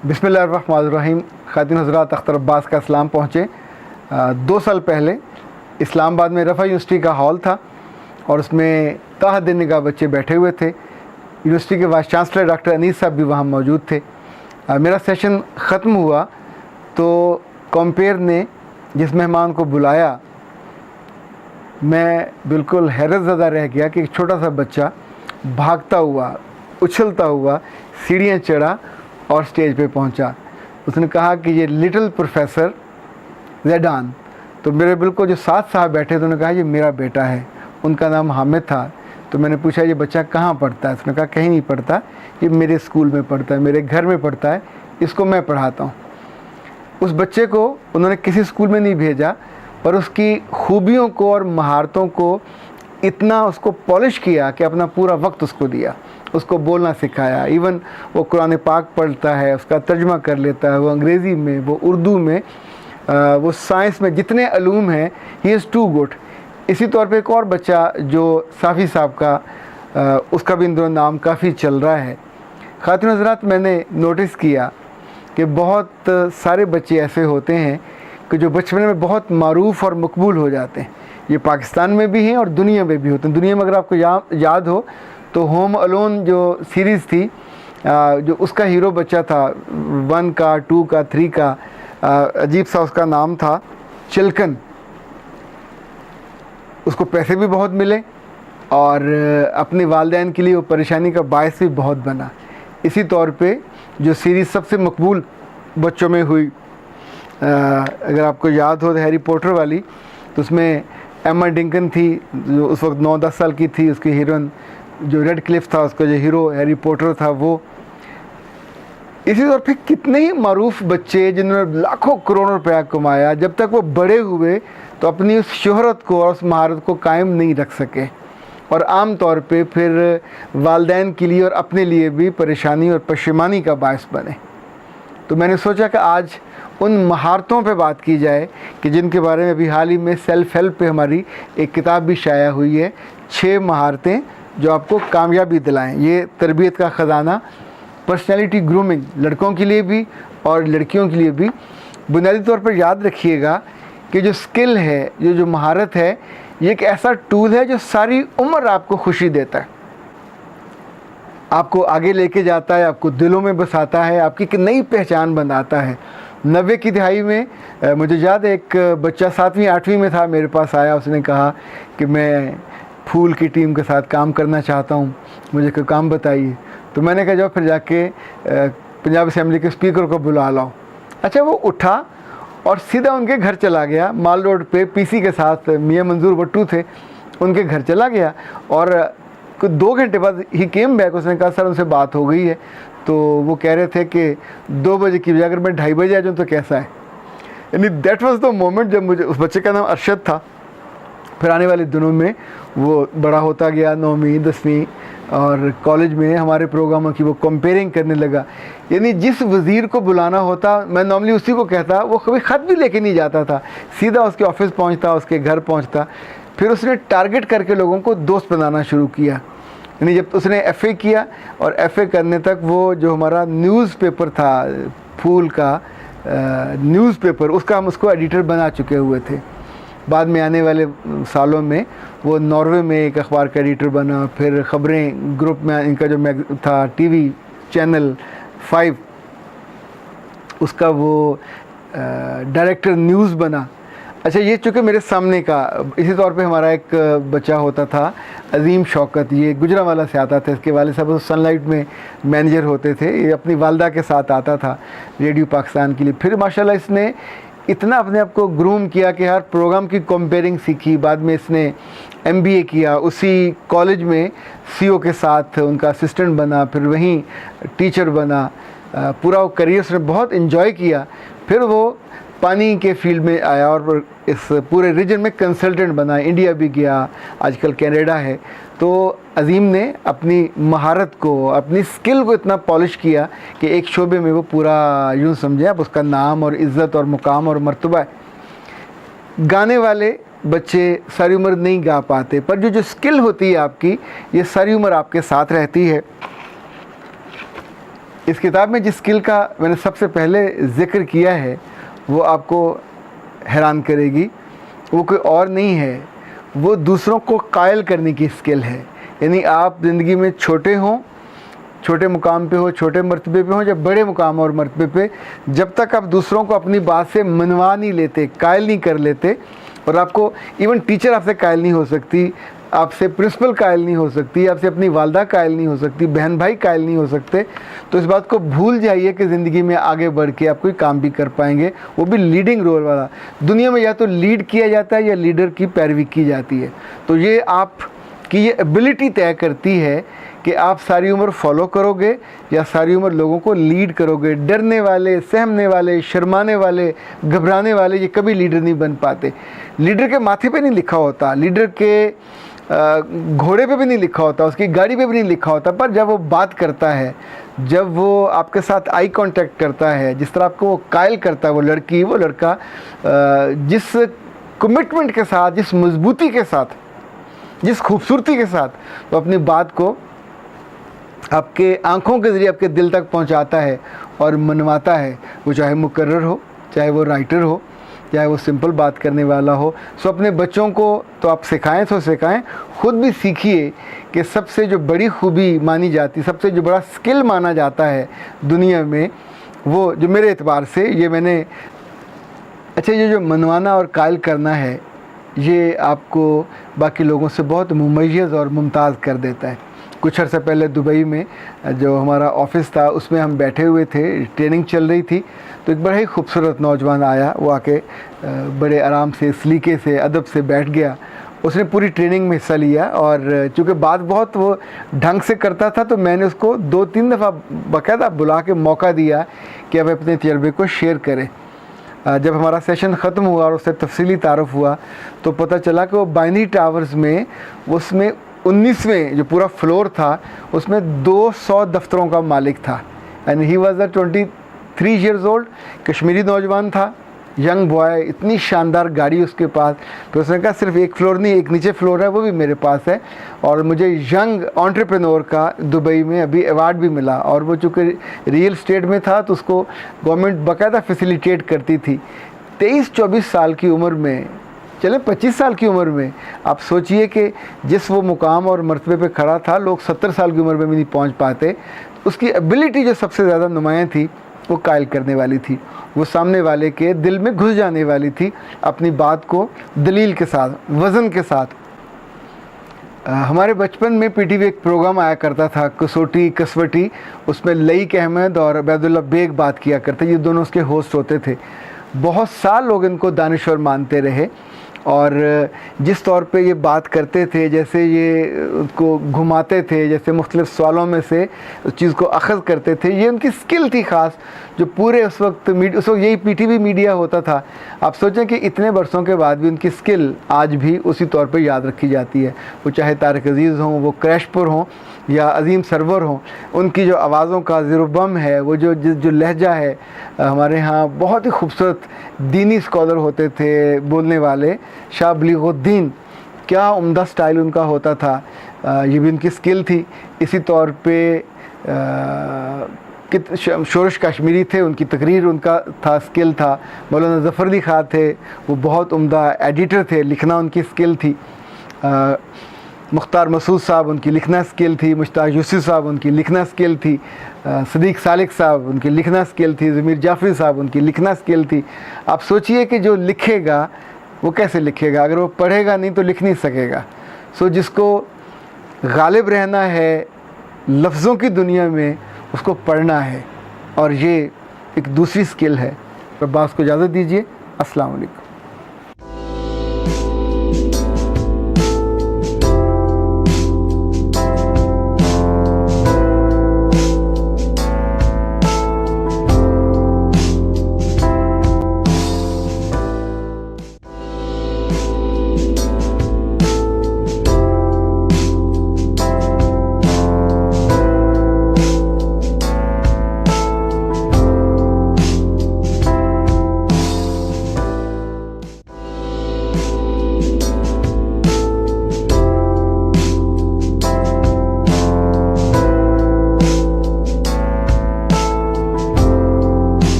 बिस्मिल्लाहिर्रहमानिर्रहीम। ख़ातिन हज़रात, अख्तर अब्बास का सलाम पहुँचे। 2 साल पहले इस्लामाबाद में रफ़ा यूनिवर्सिटी का हॉल था और उसमें ताहत दिन निगाह बच्चे बैठे हुए थे। यूनिवर्सिटी के वाइस चांसलर डॉक्टर अनीस साहब भी वहाँ मौजूद थे। मेरा सेशन ख़त्म हुआ तो कॉम्पेयर ने जिस मेहमान को बुलाया, मैं बिल्कुल हैरत ज़दा रह गया कि एक छोटा सा बच्चा भागता हुआ, उछलता हुआ सीढ़ियाँ चढ़ा और स्टेज पे पहुंचा। उसने कहा कि ये लिटिल प्रोफेसर ज़ैडान। तो मेरे बिल्कुल जो साथ साहब बैठे थे उन्होंने कहा ये मेरा बेटा है। उनका नाम हामिद था। तो मैंने पूछा ये बच्चा कहाँ पढ़ता है? उसने कहा कहीं नहीं पढ़ता, ये मेरे स्कूल में पढ़ता है, मेरे घर में पढ़ता है, इसको मैं पढ़ाता हूँ। उस बच्चे को उन्होंने किसी स्कूल में नहीं भेजा, पर उसकी खूबियों को और महारतों को इतना उसको पॉलिश किया कि अपना पूरा वक्त उसको दिया, उसको बोलना सिखाया। इवन वो कुरान पाक पढ़ता है, उसका तर्जुमा कर लेता है, वो अंग्रेज़ी में, वो उर्दू में, वो साइंस में, जितने अलूम हैं, ही इज़ टू गुड। इसी तौर पे एक और बच्चा जो साफ़ी साहब का, उसका भी इन दोनों नाम काफ़ी चल रहा है। ख़ातिन हज़रात, मैंने नोटिस किया कि बहुत सारे बच्चे ऐसे होते हैं कि जो बचपन में बहुत मारूफ़ और मकबूल हो जाते हैं। ये पाकिस्तान में भी हैं और दुनिया में भी होते हैं। दुनिया में अगर आपको याद हो तो होम अलोन जो सीरीज़ थी, जो उसका हीरो बच्चा था, 1 का, 2 का, 3 का, अजीब सा उसका नाम था, चिल्कन। उसको पैसे भी बहुत मिले और अपने वालिदैन के लिए वो परेशानी का बायस भी बहुत बना। इसी तौर पे जो सीरीज़ सबसे मकबूल बच्चों में हुई, अगर आपको याद हो तो हैरी पॉटर वाली, तो उसमें एम्मा डिंकन थी जो उस वक्त 9-10 साल की थी। उसकी हीरोइन जो रेड क्लिफ था, उसका जो हीरो हैरी पॉटर था वो। इसी तौर पे कितने ही मारूफ बच्चे जिन्होंने लाखों करोड़ों रुपया कमाया, जब तक वो बड़े हुए तो अपनी उस शोहरत को और उस महारत को कायम नहीं रख सके और आम तौर पे फिर वालिदैन के लिए और अपने लिए भी परेशानी और पशेमानी का बायस बने। तो मैंने सोचा कि आज उन महारतों पे बात की जाए कि जिनके बारे में अभी हाल ही में सेल्फ़ हेल्प पे हमारी एक किताब भी शाया हुई है, 6 महारतें जो आपको कामयाबी दिलाएं। ये तरबियत का ख़जाना, पर्सनैलिटी ग्रूमिंग, लड़कों के लिए भी और लड़कियों के लिए भी। बुनियादी तौर पर याद रखिएगा कि जो स्किल है, जो महारत है, ये एक ऐसा टूल है जो सारी उम्र आपको खुशी देता है, आपको आगे लेके जाता है, आपको दिलों में बसाता है, आपकी एक नई पहचान बनाता है। 90 की दिहाई में मुझे याद है एक बच्चा 7वीं 8वीं में था, मेरे पास आया। उसने कहा कि मैं फूल की टीम के साथ काम करना चाहता हूँ, मुझे कोई काम बताइए। तो मैंने कहा जाओ फिर जाके पंजाब असेंबली के स्पीकर को बुला लाओ। अच्छा, वो उठा और सीधा उनके घर चला गया। माल रोड पे पीसी के साथ मियाँ मंजूर भट्टू थे, उनके घर चला गया और कुछ 2 घंटे बाद ही केम बैक। उसने कहा सर उनसे बात हो गई है, तो वो कह रहे थे कि 2 बजे की बजाय अगर मैं 2:30 बजे आ जाऊँ तो कैसा है। यानी दैट वाज द मोमेंट जब मुझे, उस बच्चे का नाम अरशद था। फिर आने वाले दिनों में वो बड़ा होता गया, 9वीं 10वीं और कॉलेज में हमारे प्रोग्रामों की वो कंपेयरिंग करने लगा। यानी जिस वज़ीर को बुलाना होता, मैं नॉर्मली उसी को कहता, वो कभी ख़त भी लेके नहीं जाता था, सीधा उसके ऑफिस पहुंचता, उसके घर पहुंचता। फिर उसने टारगेट करके लोगों को दोस्त बनाना शुरू किया। यानी जब उसने FA किया और FA करने तक वो जो हमारा न्यूज़पेपर था, फूल का न्यूज़पेपर, उसका हम उसको एडिटर बना चुके हुए थे। बाद में आने वाले सालों में वो नॉर्वे में एक अखबार का एडिटर बना। फिर ख़बरें ग्रुप में इनका जो था टीवी चैनल 5, उसका वो डायरेक्टर न्यूज़ बना। अच्छा, ये चूँकि मेरे सामने का, इसी तौर पे हमारा एक बच्चा होता था अजीम शौकत, ये गुजरांवाला से आता था। इसके वाले साहब सनलाइट में मैनेजर होते थे। ये अपनी वालदा के साथ आता था रेडियो पाकिस्तान के लिए। फिर माशाल्लाह इसने इतना अपने आप को ग्रूम किया कि हर प्रोग्राम की कंपेयरिंग सीखी। बाद में इसने MBA किया, उसी कॉलेज में CO के साथ उनका असिस्टेंट बना, फिर वहीं टीचर बना। पूरा वो करियर उसने बहुत इन्जॉय किया। फिर वो पानी के फील्ड में आया और इस पूरे रीजन में कंसल्टेंट बना। इंडिया भी गया, आजकल कनाडा है। तो अजीम ने अपनी महारत को, अपनी स्किल को इतना पॉलिश किया कि एक शोबे में वो पूरा, यूँ समझे आप, उसका नाम और इज़्ज़त और मुकाम और मर्तबा है। गाने वाले बच्चे सारी उम्र नहीं गा पाते, पर जो स्किल होती है आपकी, ये सारी उम्र आपके साथ रहती है। इस किताब में जिस स्किल का मैंने सबसे पहले ज़िक्र किया है वो आपको हैरान करेगी। वो कोई और नहीं है, वो दूसरों को कायल करने की स्किल है। यानी आप ज़िंदगी में छोटे हों, छोटे मुकाम पे हो, छोटे मर्तबे पे हो, जब बड़े मुकाम और मर्तबे पे, जब तक आप दूसरों को अपनी बात से मनवा नहीं लेते, कायल नहीं कर लेते, और आपको इवन टीचर आपसे कायल नहीं हो सकती, आपसे प्रिंसिपल कायल नहीं हो सकती, आपसे अपनी वालदा कायल नहीं हो सकती, बहन भाई कायल नहीं हो सकते, तो इस बात को भूल जाइए कि ज़िंदगी में आगे बढ़ के आप कोई काम भी कर पाएंगे, वो भी लीडिंग रोल वाला। दुनिया में या तो लीड किया जाता है या लीडर की पैरवी की जाती है। तो ये आपकी ये एबिलिटी तय करती है कि आप सारी उम्र फॉलो करोगे या सारी उम्र लोगों को लीड करोगे। डरने वाले, सहमने वाले, शर्माने वाले, घबराने वाले, ये कभी लीडर नहीं बन पाते। लीडर के माथे पे नहीं लिखा होता, लीडर के घोड़े पे भी नहीं लिखा होता, उसकी गाड़ी पे भी नहीं लिखा होता, पर जब वो बात करता है, जब वो आपके साथ आई कांटेक्ट करता है, जिस तरह आपको वो कायल करता है, वो लड़की, वो लड़का, जिस कमिटमेंट के साथ, जिस मजबूती के साथ, जिस खूबसूरती के साथ वो अपनी बात को आपके आँखों के ज़रिए आपके दिल तक पहुँचाता है और मनवाता है, वो चाहे मुकर्रर हो, चाहे वो राइटर हो, चाहे वो सिंपल बात करने वाला हो। सो अपने बच्चों को तो आप सिखाएं तो सिखाएं, ख़ुद भी सीखिए कि सबसे जो बड़ी खूबी मानी जाती, सबसे जो बड़ा स्किल माना जाता है दुनिया में, वो जो मेरे एतबार से ये मैंने ये जो मनवाना और कायल करना है, ये आपको बाकी लोगों से बहुत मुमय्यज़ और मुमताज़ कर देता है। कुछ अर्सा पहले दुबई में जो हमारा ऑफ़िस था उसमें हम बैठे हुए थे, ट्रेनिंग चल रही थी, तो एक बड़ा ही खूबसूरत नौजवान आया। वो आके बड़े आराम से, सलीके से, अदब से बैठ गया। उसने पूरी ट्रेनिंग में हिस्सा लिया और चूँकि बात बहुत वो ढंग से करता था, तो मैंने उसको 2-3 दफ़ा बाकायदा बुला के मौका दिया कि अब अपने तजर्बे को शेयर करे। जब हमारा सेशन ख़त्म हुआ और उससे तफसीली तारुफ़ हुआ तो पता चला कि वो बाइनरी टावर्स में, उसमें 19वें जो पूरा फ्लोर था, उसमें 200 दफ्तरों का मालिक था। And he was 23 years old, Kashmiri नौजवान था, यंग बॉय, इतनी शानदार गाड़ी उसके पास। तो उसने कहा सिर्फ एक फ्लोर नहीं, एक नीचे फ्लोर है, वो भी मेरे पास है, और मुझे यंग एंटरप्रेन्योर का दुबई में अभी अवार्ड भी मिला। और वो चूँकि रियल स्टेट में था तो उसको गवर्नमेंट बाकायदा फैसिलिटेट करती थी। 23-24 साल की उम्र में, चले 25 साल की उम्र में, आप सोचिए कि जिस वो मुकाम और मर्तबे पे खड़ा था, लोग 70 साल की उम्र में भी नहीं पहुंच पाते। उसकी एबिलिटी जो सबसे ज़्यादा नुमायाँ थी, वो कायल करने वाली थी, वो सामने वाले के दिल में घुस जाने वाली थी, अपनी बात को दलील के साथ, वज़न के साथ। हमारे बचपन में पीटीवी एक प्रोग्राम आया करता था, कसौटी कसवटी, उसमें लईक अहमद और अबैदुल्ला बेग बात किया करते, ये दोनों उसके होस्ट होते थे। बहुत साल लोग इनको दानिश्वर मानते रहे, और जिस तौर पे ये बात करते थे, जैसे ये उसको घुमाते थे, जैसे मुख्तलिफ़ सवालों में से उस चीज़ को अख़ज़ करते थे, ये उनकी स्किल थी ख़ास, जो पूरे उस वक्त यही पीटीवी मीडिया होता था। आप सोचें कि इतने बरसों के बाद भी उनकी स्किल आज भी उसी तौर पे याद रखी जाती है। वो चाहे तारिक अज़ीज़ हों, वो क्रैशपुर हों या अज़ीम सरवर हों, उनकी जो आवाज़ों का ज़िरुबम है, वो जो लहजा है। हमारे यहाँ बहुत ही खूबसूरत दीनी स्कॉलर होते थे बोलने वाले, शाह बलीगुद्दीन, क्या उम्दा स्टाइल उनका होता था, ये भी उनकी स्किल थी। इसी तौर पे शोरश कश्मीरी थे, उनकी तकरीर उनका था, स्किल था। मौलाना ज़फ़र अली खां थे, वो बहुत उम्दा एडिटर थे, लिखना उनकी स्किल थी। मुख्तार मसूद साहब, उनकी लिखना स्किल थी। मुश्ताक यूसुफ साहब, उनकी लिखना स्किल थी। सदीक सालिक साहब, उनकी लिखना स्किल थी। ज़मीर जाफ़री साहब, उनकी लिखना स्किल थी। आप सोचिए कि जो लिखेगा वो कैसे लिखेगा, अगर वो पढ़ेगा नहीं तो लिख नहीं सकेगा। सो जिसको गालिब रहना है लफ्ज़ों की दुनिया में, उसको पढ़ना है, और ये एक दूसरी स्किल है। अब्बास को इजाज़त दीजिए। अस्सलाम वालेकुम।